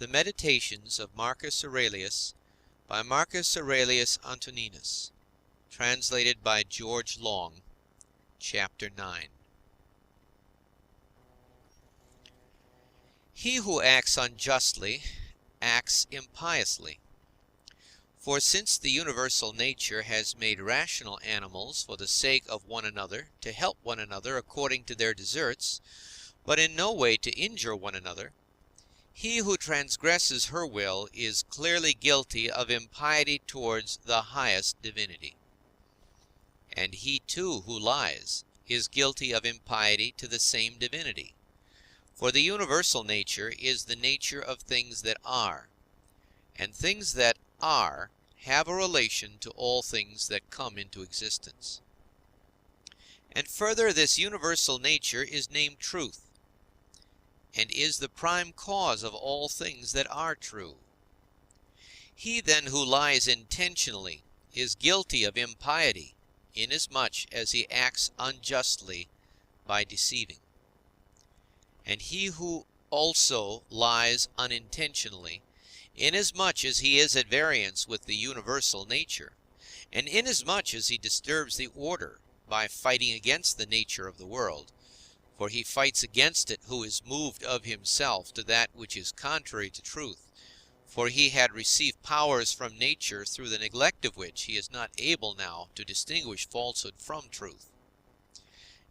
The Meditations of Marcus Aurelius, by Marcus Aurelius Antoninus, translated by George Long, Chapter 9. He who acts unjustly acts impiously. For since the universal nature has made rational animals for the sake of one another, to help one another according to their deserts, but in no way to injure one another, he who transgresses her will is clearly guilty of impiety towards the highest divinity. And he too who lies is guilty of impiety to the same divinity. For the universal nature is the nature of things that are, and things that are have a relation to all things that come into existence. And further, this universal nature is named truth, and is the prime cause of all things that are true. He then who lies intentionally is guilty of impiety, inasmuch as he acts unjustly by deceiving. And he who also lies unintentionally, inasmuch as he is at variance with the universal nature, and inasmuch as he disturbs the order by fighting against the nature of the world, for he fights against it who is moved of himself to that which is contrary to truth, for he had received powers from nature through the neglect of which he is not able now to distinguish falsehood from truth.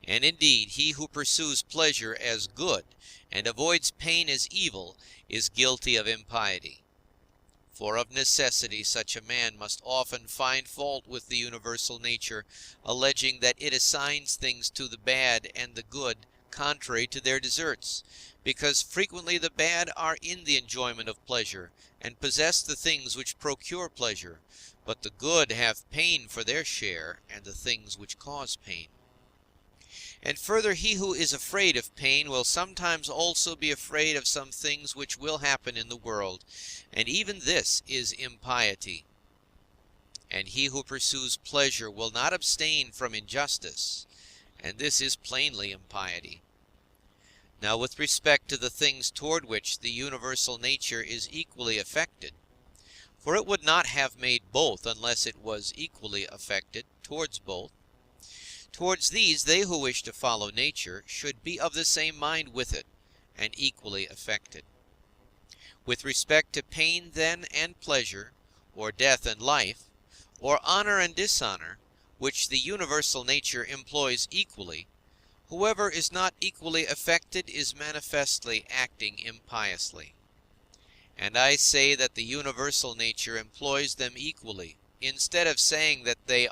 And indeed, he who pursues pleasure as good and avoids pain as evil is guilty of impiety. For of necessity such a man must often find fault with the universal nature, alleging that it assigns things to the bad and the good contrary to their deserts, because frequently the bad are in the enjoyment of pleasure, and possess the things which procure pleasure, but the good have pain for their share, and the things which cause pain. And further, he who is afraid of pain will sometimes also be afraid of some things which will happen in the world, and even this is impiety. And he who pursues pleasure will not abstain from injustice, and this is plainly impiety. Now with respect to the things toward which the universal nature is equally affected, for it would not have made both unless it was equally affected towards both, towards these they who wish to follow nature should be of the same mind with it, and equally affected. With respect to pain then and pleasure, or death and life, or honor and dishonor, which the universal nature employs equally, whoever is not equally affected is manifestly acting impiously. And I say that the universal nature employs them equally, instead of saying that they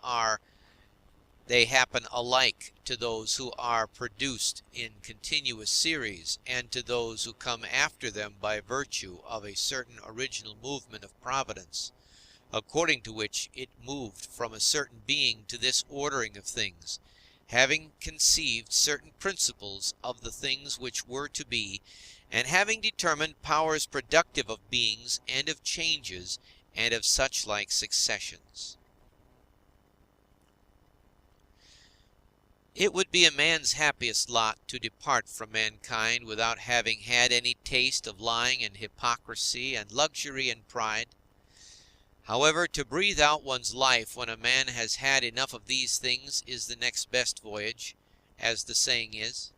happen alike to those who are produced in continuous series, and to those who come after them by virtue of a certain original movement of Providence, according to which it moved from a certain being to this ordering of things, having conceived certain principles of the things which were to be, and having determined powers productive of beings and of changes and of such like successions. It would be a man's happiest lot to depart from mankind without having had any taste of lying and hypocrisy and luxury and pride. However, to breathe out one's life when a man has had enough of these things is the next best voyage, as the saying is.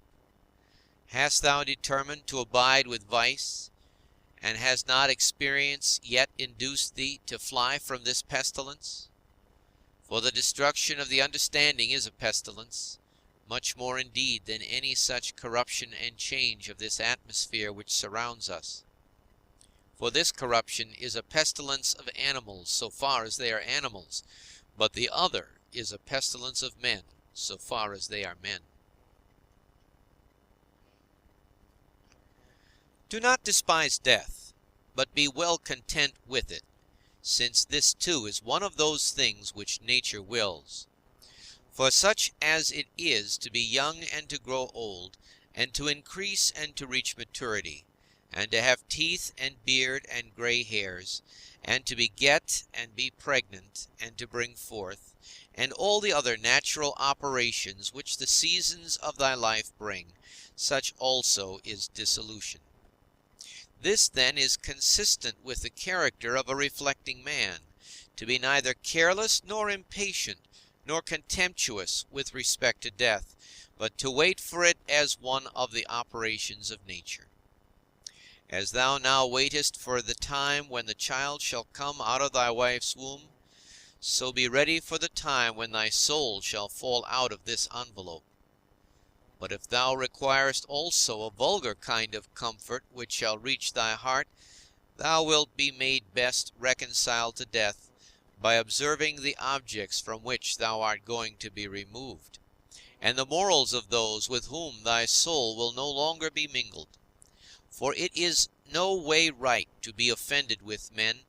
Hast thou determined to abide with vice, and has not experience yet induced thee to fly from this pestilence? For the destruction of the understanding is a pestilence, much more indeed than any such corruption and change of this atmosphere which surrounds us. For this corruption is a pestilence of animals, so far as they are animals, but the other is a pestilence of men, so far as they are men. Do not despise death, but be well content with it, since this too is one of those things which nature wills. For such as it is to be young and to grow old, and to increase and to reach maturity, and to have teeth and beard and gray hairs, and to beget and be pregnant, and to bring forth, and all the other natural operations which the seasons of thy life bring, such also is dissolution. This, then, is consistent with the character of a reflecting man, to be neither careless nor impatient, nor contemptuous with respect to death, but to wait for it as one of the operations of nature. As thou now waitest for the time when the child shall come out of thy wife's womb, so be ready for the time when thy soul shall fall out of this envelope. But if thou requirest also a vulgar kind of comfort which shall reach thy heart, thou wilt be made best reconciled to death by observing the objects from which thou art going to be removed, and the morals of those with whom thy soul will no longer be mingled. For it is no way right to be offended with men,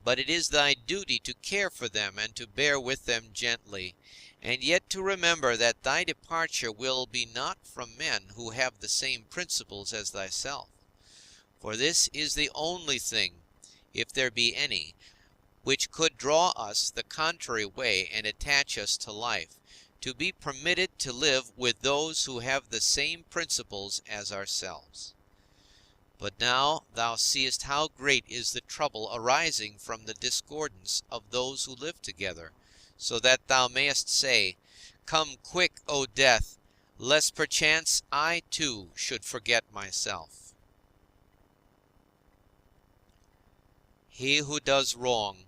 but it is thy duty to care for them and to bear with them gently, and yet to remember that thy departure will be not from men who have the same principles as thyself. For this is the only thing, if there be any, which could draw us the contrary way and attach us to life, to be permitted to live with those who have the same principles as ourselves. But now thou seest how great is the trouble arising from the discordance of those who live together, so that thou mayest say, Come quick, O death, lest perchance I too should forget myself. He who does wrong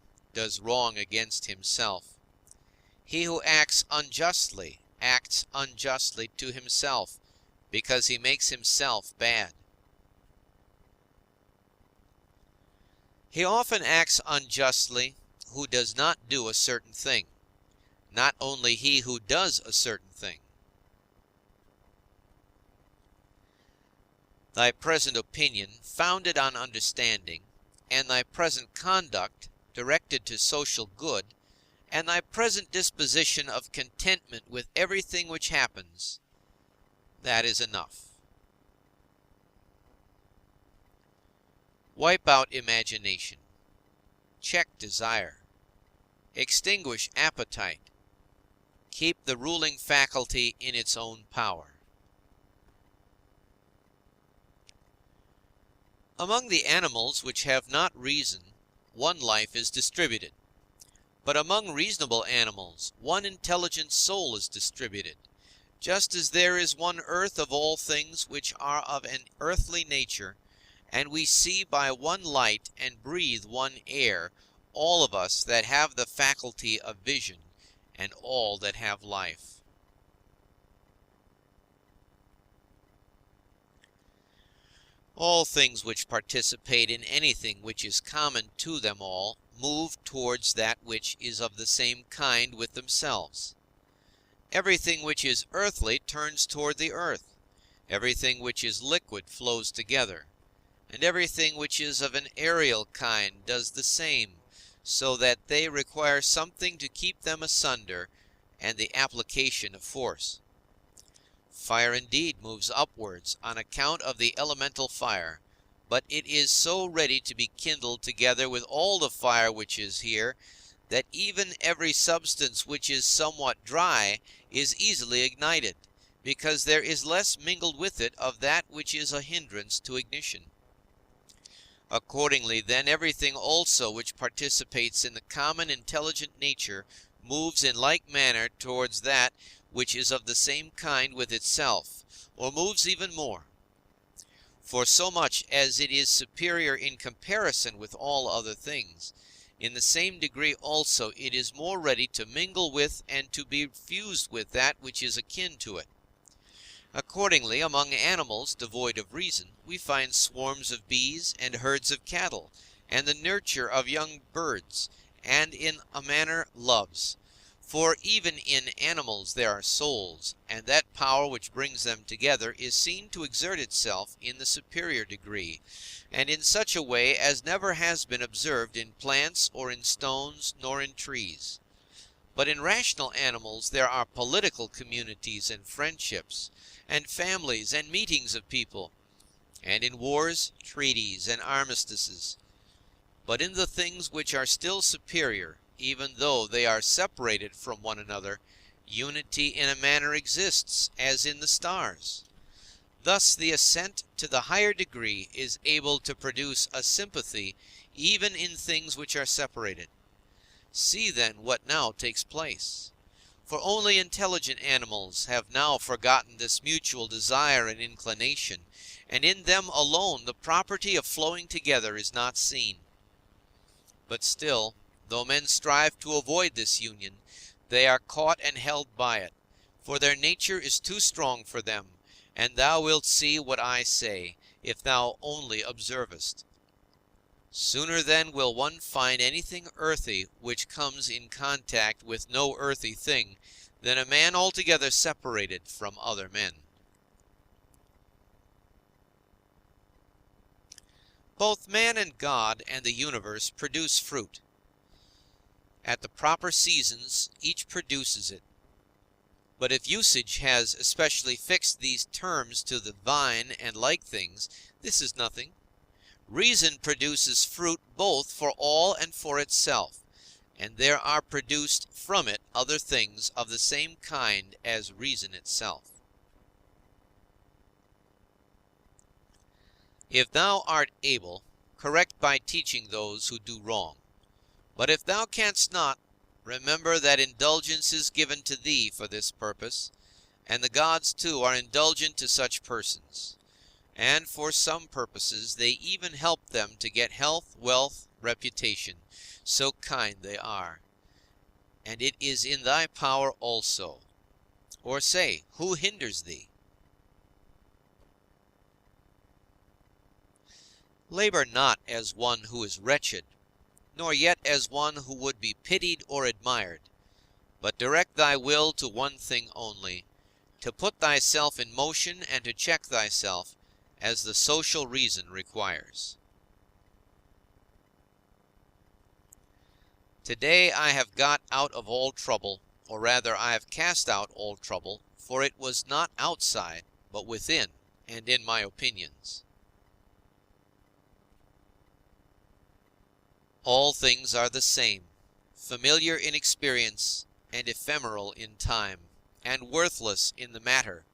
against himself. He who acts unjustly to himself, because he makes himself bad. He often acts unjustly who does not do a certain thing, not only he who does a certain thing. Thy present opinion, founded on understanding, and thy present conduct, directed to social good, and thy present disposition of contentment with everything which happens, that is enough. Wipe out imagination. Check desire. Extinguish appetite. Keep the ruling faculty in its own power. Among the animals which have not reason, one life is distributed. But among reasonable animals, one intelligent soul is distributed, just as there is one earth of all things which are of an earthly nature, and we see by one light and breathe one air, all of us that have the faculty of vision, and all that have life. All things which participate in anything which is common to them all move towards that which is of the same kind with themselves. Everything which is earthly turns toward the earth. Everything which is liquid flows together. And everything which is of an aerial kind does the same, so that they require something to keep them asunder, and the application of force. Fire indeed moves upwards on account of the elemental fire, but it is so ready to be kindled together with all the fire which is here, that even every substance which is somewhat dry is easily ignited, because there is less mingled with it of that which is a hindrance to ignition. Accordingly, then, everything also which participates in the common intelligent nature moves in like manner towards that which is of the same kind with itself, or moves even more. For so much as it is superior in comparison with all other things, in the same degree also it is more ready to mingle with and to be fused with that which is akin to it. Accordingly, among animals devoid of reason, we find swarms of bees and herds of cattle, and the nurture of young birds, and in a manner loves. For even in animals there are souls, and that power which brings them together is seen to exert itself in the superior degree, and in such a way as never has been observed in plants or in stones nor in trees. But in rational animals there are political communities and friendships, and families and meetings of people, and in wars, treaties, and armistices. But in the things which are still superior, even though they are separated from one another, unity in a manner exists, as in the stars. Thus the ascent to the higher degree is able to produce a sympathy even in things which are separated. See then what now takes place. For only intelligent animals have now forgotten this mutual desire and inclination, and in them alone the property of flowing together is not seen. But still, though men strive to avoid this union, they are caught and held by it, for their nature is too strong for them, and thou wilt see what I say, if thou only observest. Sooner then will one find anything earthy which comes in contact with no earthy thing, than a man altogether separated from other men. Both man and God and the universe produce fruit. At the proper seasons each produces it. But if usage has especially fixed these terms to the vine and like things, this is nothing. Reason produces fruit both for all and for itself, and there are produced from it other things of the same kind as reason itself. If thou art able, correct by teaching those who do wrong. But if thou canst not, remember that indulgence is given to thee for this purpose, and the gods too are indulgent to such persons. And for some purposes they even help them to get health, wealth, reputation, so kind they are. And it is in thy power also. Or say, who hinders thee? Labor not as one who is wretched, nor yet as one who would be pitied or admired, but direct thy will to one thing only, to put thyself in motion and to check thyself, as the social reason requires. Today I have got out of all trouble, or rather I have cast out all trouble, for it was not outside, but within, and in my opinions. All things are the same, familiar in experience, and ephemeral in time, and worthless in the matter.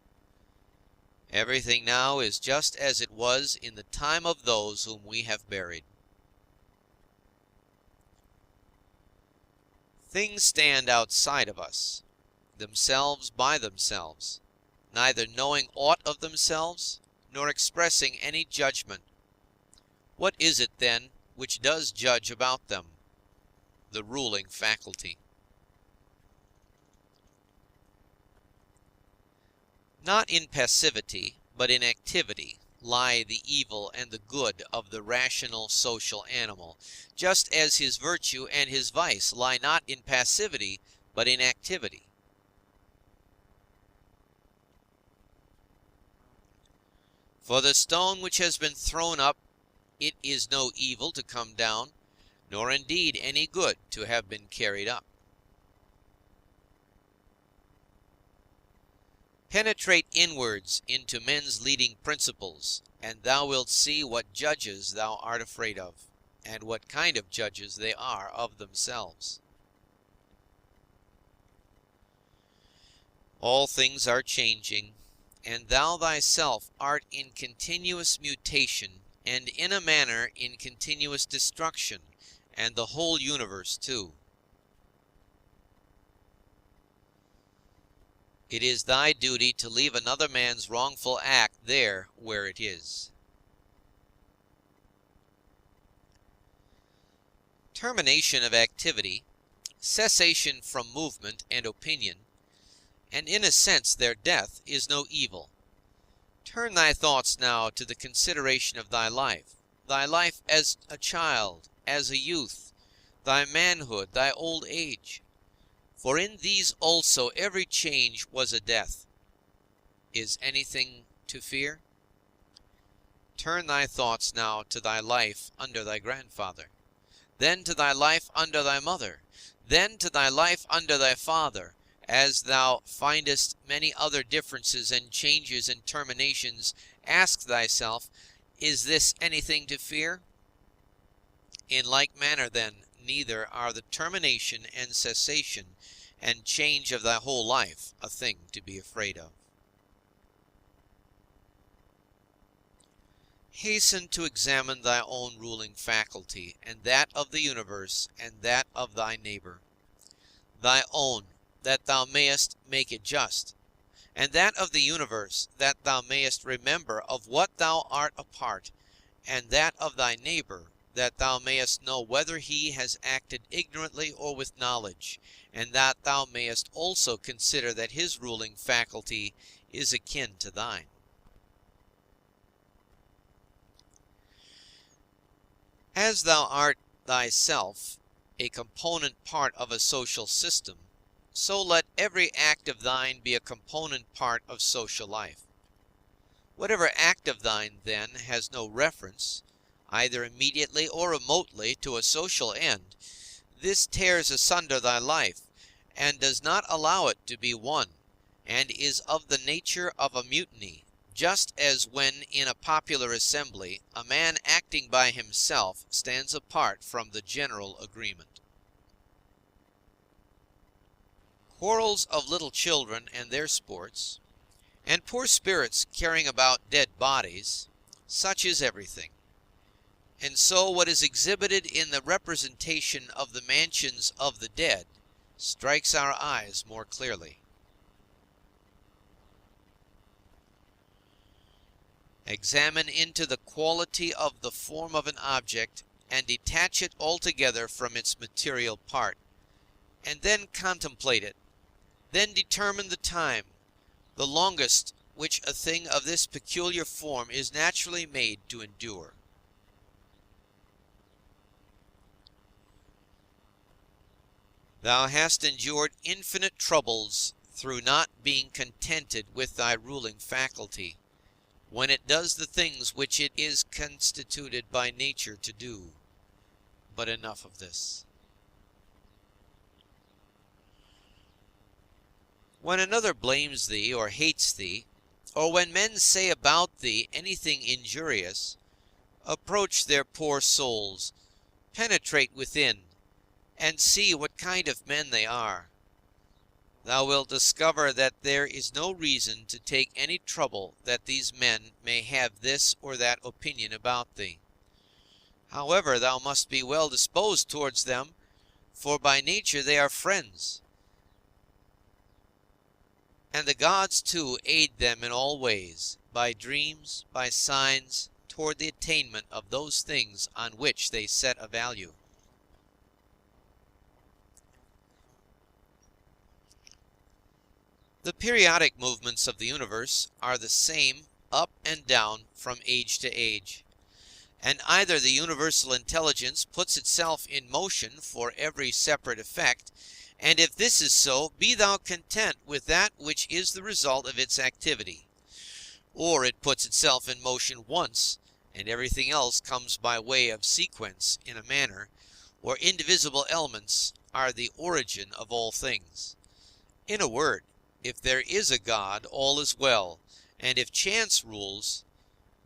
Everything now is just as it was in the time of those whom we have buried. Things stand outside of us, themselves by themselves, neither knowing aught of themselves, nor expressing any judgment. What is it, then, which does judge about them? The ruling faculty. Not in passivity, but in activity, lie the evil and the good of the rational social animal, just as his virtue and his vice lie not in passivity, but in activity. For the stone which has been thrown up, it is no evil to come down, nor indeed any good to have been carried up. Penetrate inwards into men's leading principles, and thou wilt see what judges thou art afraid of, and what kind of judges they are of themselves. All things are changing, and thou thyself art in continuous mutation, and in a manner in continuous destruction, and the whole universe too. It is thy duty to leave another man's wrongful act there where it is. Termination of activity, cessation from movement and opinion, and in a sense their death, is no evil. Turn thy thoughts now to the consideration of thy life as a child, as a youth, thy manhood, thy old age. For in these also every change was a death. Is anything to fear? Turn thy thoughts now to thy life under thy grandfather, then to thy life under thy mother, then to thy life under thy father. As thou findest many other differences and changes and terminations, ask thyself, is this anything to fear? In like manner, then, neither are the termination and cessation and change of thy whole life a thing to be afraid of. Hasten to examine thy own ruling faculty, and that of the universe, and that of thy neighbor. Thy own, that thou mayest make it just, and that of the universe, that thou mayest remember of what thou art a part, and that of thy neighbor, that thou mayest know whether he has acted ignorantly or with knowledge, and that thou mayest also consider that his ruling faculty is akin to thine. As thou art thyself a component part of a social system, so let every act of thine be a component part of social life. Whatever act of thine, then, has no reference, either immediately or remotely, to a social end, this tears asunder thy life, and does not allow it to be one, and is of the nature of a mutiny, just as when in a popular assembly a man acting by himself stands apart from the general agreement. Quarrels of little children and their sports, and poor spirits carrying about dead bodies, such is everything. And so what is exhibited in the representation of the mansions of the dead strikes our eyes more clearly. Examine into the quality of the form of an object, and detach it altogether from its material part, and then contemplate it. Then determine the time, the longest which a thing of this peculiar form is naturally made to endure. Thou hast endured infinite troubles through not being contented with thy ruling faculty, when it does the things which it is constituted by nature to do. But enough of this. When another blames thee or hates thee, or when men say about thee anything injurious, approach their poor souls, penetrate within, and see what kind of men they are. Thou wilt discover that there is no reason to take any trouble that these men may have this or that opinion about thee. However, thou must be well disposed towards them, for by nature they are friends. And the gods too aid them in all ways, by dreams, by signs, toward the attainment of those things on which they set a value. The periodic movements of the universe are the same up and down from age to age, and either the universal intelligence puts itself in motion for every separate effect, and if this is so, be thou content with that which is the result of its activity, or it puts itself in motion once, and everything else comes by way of sequence in a manner, where indivisible elements are the origin of all things. In a word, if there is a God, all is well, and if chance rules,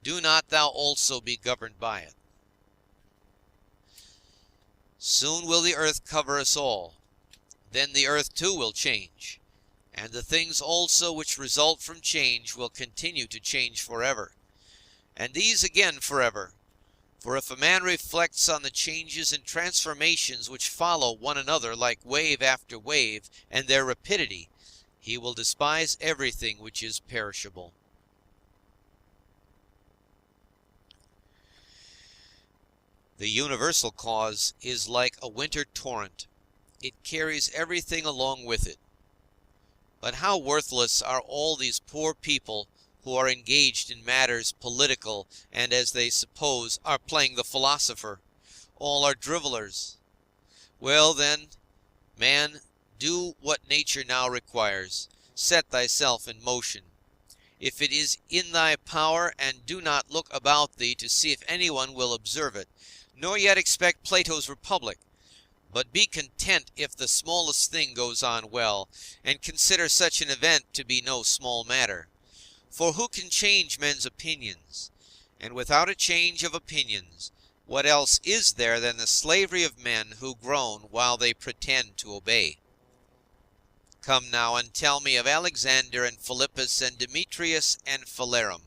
do not thou also be governed by it. Soon will the earth cover us all. Then the earth too will change, and the things also which result from change will continue to change forever, and these again forever. For if a man reflects on the changes and transformations which follow one another like wave after wave, and their rapidity, he will despise everything which is perishable. The universal cause is like a winter torrent. It carries everything along with it. But how worthless are all these poor people who are engaged in matters political, and, as they suppose, are playing the philosopher. All are drivellers. Well, then, man, do what nature now requires. Set thyself in motion, if it is in thy power, and do not look about thee to see if anyone will observe it, nor yet expect Plato's Republic. But be content if the smallest thing goes on well, and consider such an event to be no small matter. For who can change men's opinions? And without a change of opinions, what else is there than the slavery of men who groan while they pretend to obey? Come now and tell me of Alexander and Philippus and Demetrius and Phalerum.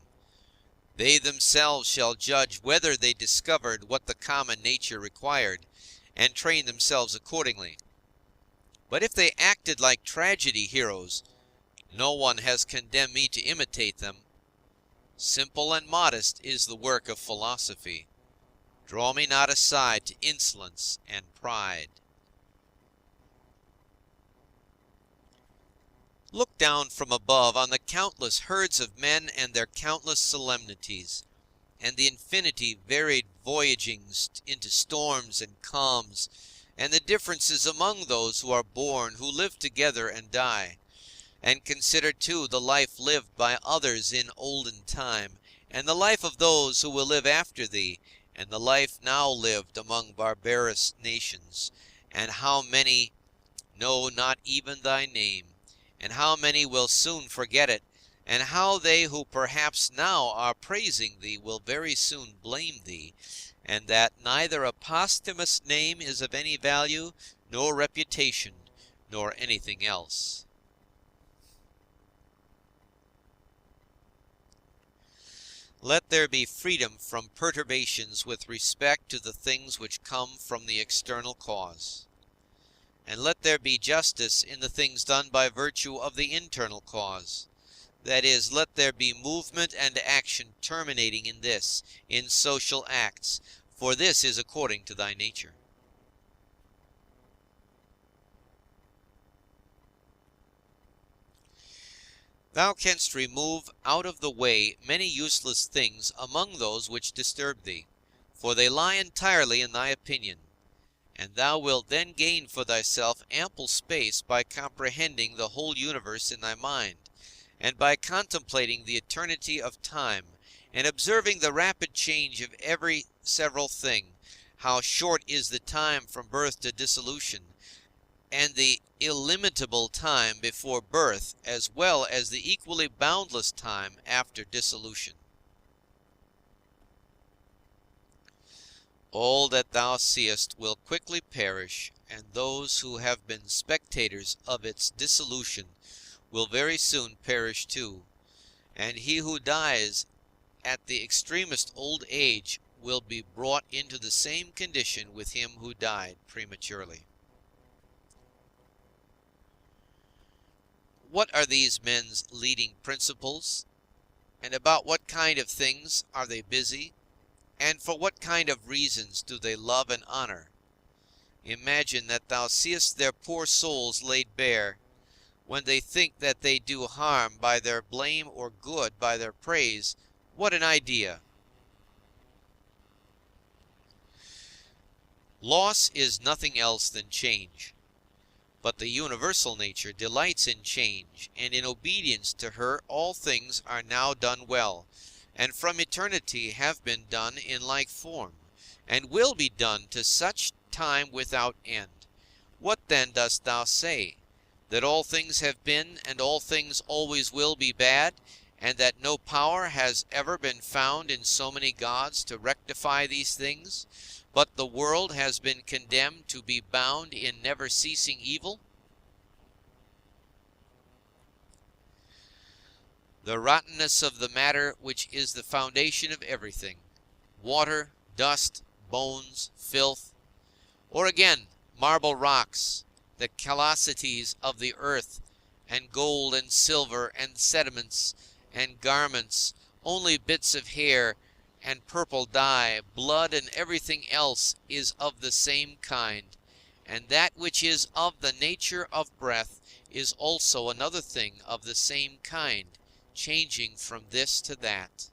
They themselves shall judge whether they discovered what the common nature required, and train themselves accordingly. But if they acted like tragedy heroes, no one has condemned me to imitate them. Simple and modest is the work of philosophy. Draw me not aside to insolence and pride. Look down from above on the countless herds of men and their countless solemnities, and the infinity varied voyagings into storms and calms, and the differences among those who are born, who live together and die. And consider, too, the life lived by others in olden time, and the life of those who will live after thee, and the life now lived among barbarous nations, and how many know not even thy name, and how many will soon forget it, and how they who perhaps now are praising thee will very soon blame thee, and that neither a posthumous name is of any value, nor reputation, nor anything else. Let there be freedom from perturbations with respect to the things which come from the external cause. And let there be justice in the things done by virtue of the internal cause. That is, let there be movement and action terminating in this, in social acts, for this is according to thy nature. Thou canst remove out of the way many useless things among those which disturb thee, for they lie entirely in thy opinion. And thou wilt then gain for thyself ample space by comprehending the whole universe in thy mind, and by contemplating the eternity of time, and observing the rapid change of every several thing, how short is the time from birth to dissolution, and the illimitable time before birth, as well as the equally boundless time after dissolution. All that thou seest will quickly perish, and those who have been spectators of its dissolution will very soon perish too, and he who dies at the extremest old age will be brought into the same condition with him who died prematurely. What are these men's leading principles, and about what kind of things are they busy? And for what kind of reasons do they love and honor? Imagine that thou seest their poor souls laid bare, when they think that they do harm by their blame or good by their praise. What an idea! Loss is nothing else than change. But the universal nature delights in change, and in obedience to her all things are now done well, and from eternity have been done in like form, and will be done to such time without end. What then dost thou say? That all things have been, and all things always will be bad, and that no power has ever been found in so many gods to rectify these things, but the world has been condemned to be bound in never-ceasing evil? The rottenness of the matter which is the foundation of everything, water, dust, bones, filth, or again, marble rocks, the callosities of the earth, and gold and silver and sediments and garments, only bits of hair and purple dye, blood and everything else is of the same kind, and that which is of the nature of breath is also another thing of the same kind, changing from this to that.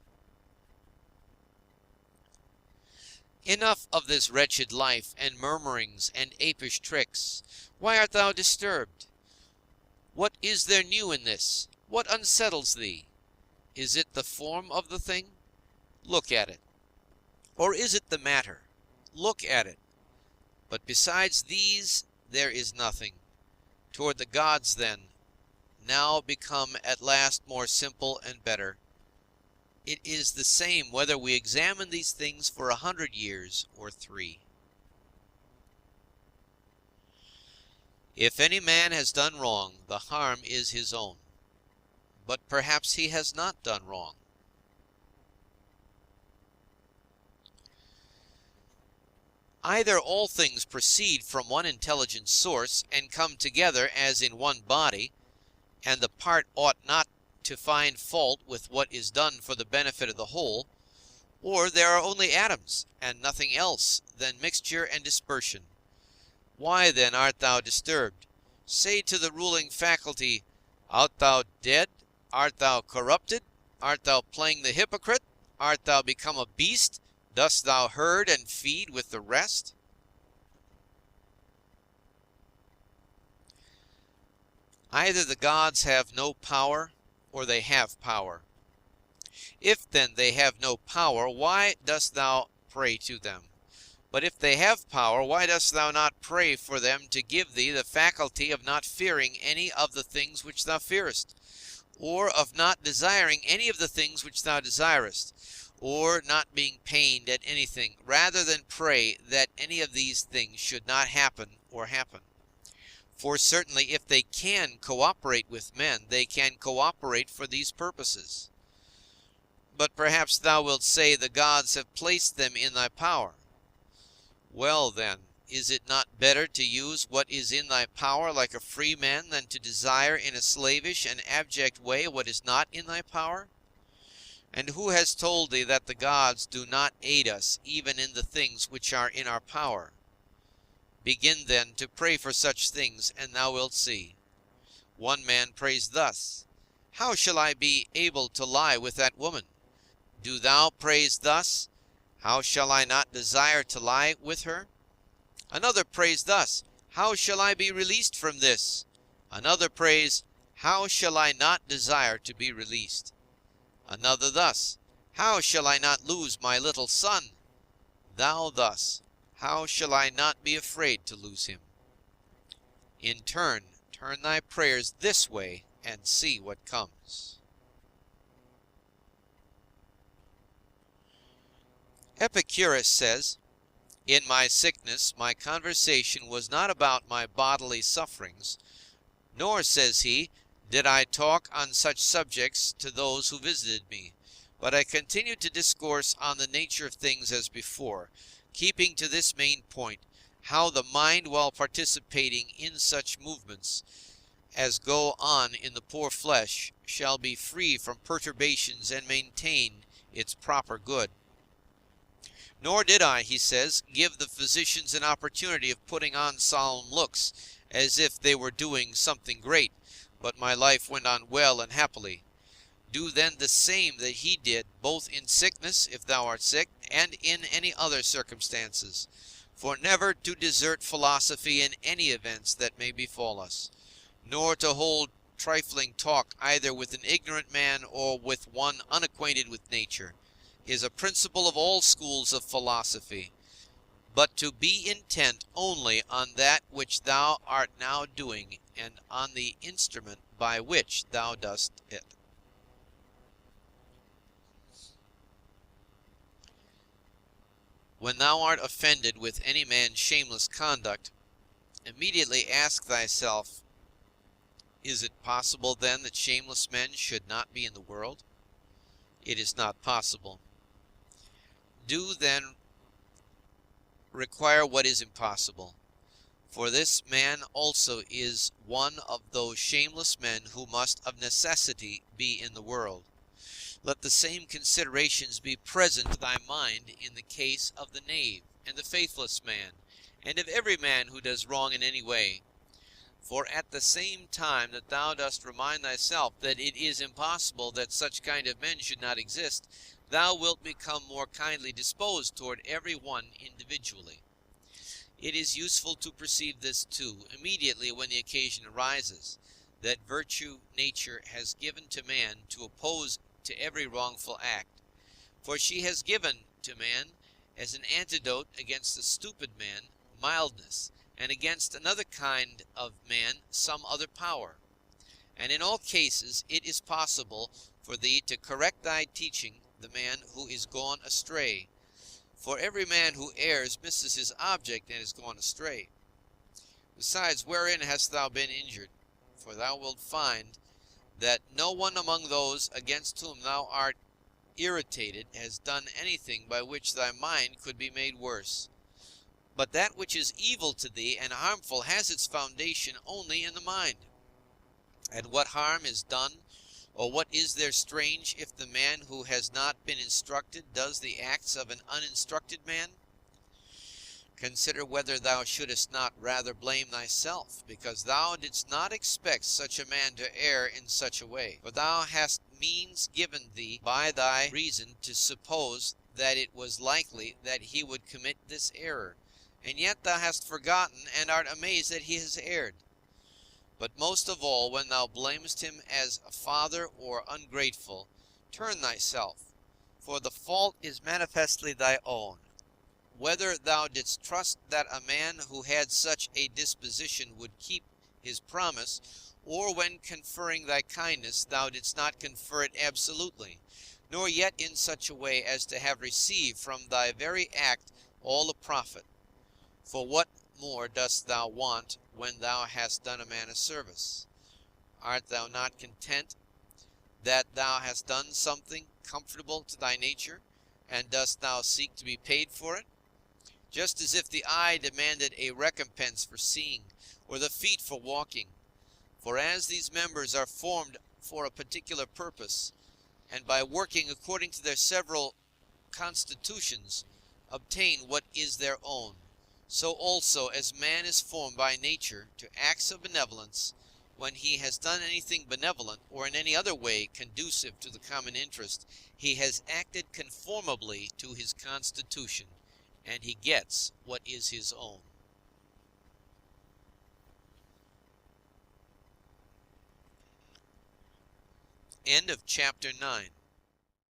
Enough of this wretched life, and murmurings, and apish tricks. Why art thou disturbed? What is there new in this? What unsettles thee? Is it the form of the thing? Look at it. Or is it the matter? Look at it. But besides these there is nothing. Toward the gods, then, now become at last more simple and better, it is the same whether we examine these things for 100 years or 3. If any man has done wrong, the harm is his own. But perhaps he has not done wrong. Either all things proceed from one intelligent source, and come together as in one body, and the part ought not to find fault with what is done for the benefit of the whole, or there are only atoms, and nothing else than mixture and dispersion. Why then art thou disturbed? Say to the ruling faculty, art thou dead? Art thou corrupted? Art thou playing the hypocrite? Art thou become a beast? Dost thou herd and feed with the rest? Either the gods have no power, or they have power. If then they have no power, why dost thou pray to them? But if they have power, why dost thou not pray for them to give thee the faculty of not fearing any of the things which thou fearest, or of not desiring any of the things which thou desirest, or not being pained at anything, rather than pray that any of these things should not happen or happen? For certainly if they can cooperate with men, they can cooperate for these purposes. But perhaps thou wilt say the gods have placed them in thy power. Well then, is it not better to use what is in thy power like a free man than to desire in a slavish and abject way what is not in thy power? And who has told thee that the gods do not aid us even in the things which are in our power? Begin then to pray for such things, and thou wilt see. One man prays thus, how shall I be able to lie with that woman? Do thou praise thus, how shall I not desire to lie with her? Another prays thus, how shall I be released from this? Another prays, how shall I not desire to be released? Another thus, how shall I not lose my little son? Thou thus, how shall I not be afraid to lose him? In turn thy prayers this way, and see what comes. Epicurus says, in my sickness my conversation was not about my bodily sufferings, nor, says he, did I talk on such subjects to those who visited me, but I continued to discourse on the nature of things as before, keeping to this main point, how the mind, while participating in such movements as go on in the poor flesh, shall be free from perturbations and maintain its proper good. Nor did I, he says, give the physicians an opportunity of putting on solemn looks, as if they were doing something great, but my life went on well and happily. Do then the same that he did, both in sickness, if thou art sick, and in any other circumstances. For never to desert philosophy in any events that may befall us, nor to hold trifling talk either with an ignorant man or with one unacquainted with nature, is a principle of all schools of philosophy, but to be intent only on that which thou art now doing, and on the instrument by which thou dost it. When thou art offended with any man's shameless conduct, immediately ask thyself, is it possible then that shameless men should not be in the world? It is not possible. Do then require what is impossible, for this man also is one of those shameless men who must of necessity be in the world. Let the same considerations be present to thy mind in the case of the knave and the faithless man, and of every man who does wrong in any way. For at the same time that thou dost remind thyself that it is impossible that such kind of men should not exist, thou wilt become more kindly disposed toward every one individually. It is useful to perceive this too, immediately when the occasion arises, that virtue nature has given to man to oppose to every wrongful act. For she has given to man, as an antidote against the stupid man, mildness, and against another kind of man some other power. And in all cases it is possible for thee to correct thy teaching the man who is gone astray. For every man who errs misses his object and is gone astray. Besides, wherein hast thou been injured? For thou wilt find that no one among those against whom thou art irritated has done anything by which thy mind could be made worse. But that which is evil to thee and harmful has its foundation only in the mind. And what harm is done, or what is there strange, if the man who has not been instructed does the acts of an uninstructed man? Consider whether thou shouldest not rather blame thyself, because thou didst not expect such a man to err in such a way. For thou hast means given thee by thy reason to suppose that it was likely that he would commit this error, and yet thou hast forgotten and art amazed that he has erred. But most of all, when thou blamest him as a father or ungrateful, turn thyself, for the fault is manifestly thy own. Whether thou didst trust that a man who had such a disposition would keep his promise, or when conferring thy kindness thou didst not confer it absolutely, nor yet in such a way as to have received from thy very act all the profit. For what more dost thou want when thou hast done a man a service? Art thou not content that thou hast done something comfortable to thy nature, and dost thou seek to be paid for it? Just as if the eye demanded a recompense for seeing, or the feet for walking. For as these members are formed for a particular purpose, and by working according to their several constitutions, obtain what is their own, so also as man is formed by nature to acts of benevolence, when he has done anything benevolent, or in any other way conducive to the common interest, he has acted conformably to his constitution, and he gets what is his own. End of chapter 9.